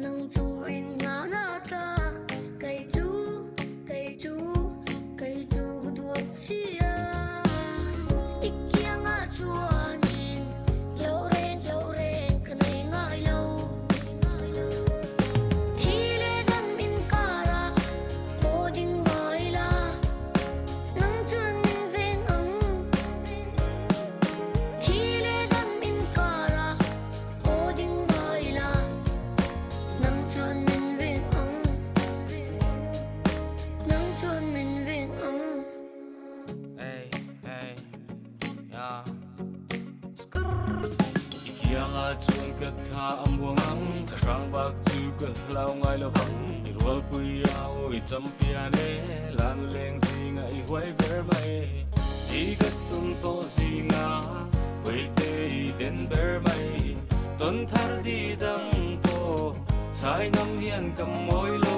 nang chu in nga na ta cây chú đuốc chia ikia nga chuanin lâu ren kanai ngai lâu thi le dam in kara boding ngai la nang chuan min veng ang thi le dam in kara boding ngai la nang chuan min veng ang nang chuan min veng ang. Hey, hey, yeah. Ikia nga chuan ka tha ambuang ang karang bak chu ka lau ngai lo vang irwal pui a oi champia ne lanu leng zinga I huai ber mai I ka tum to zinga wei te I den ber mai ton thar di dang to chai ngam hian kam moi lo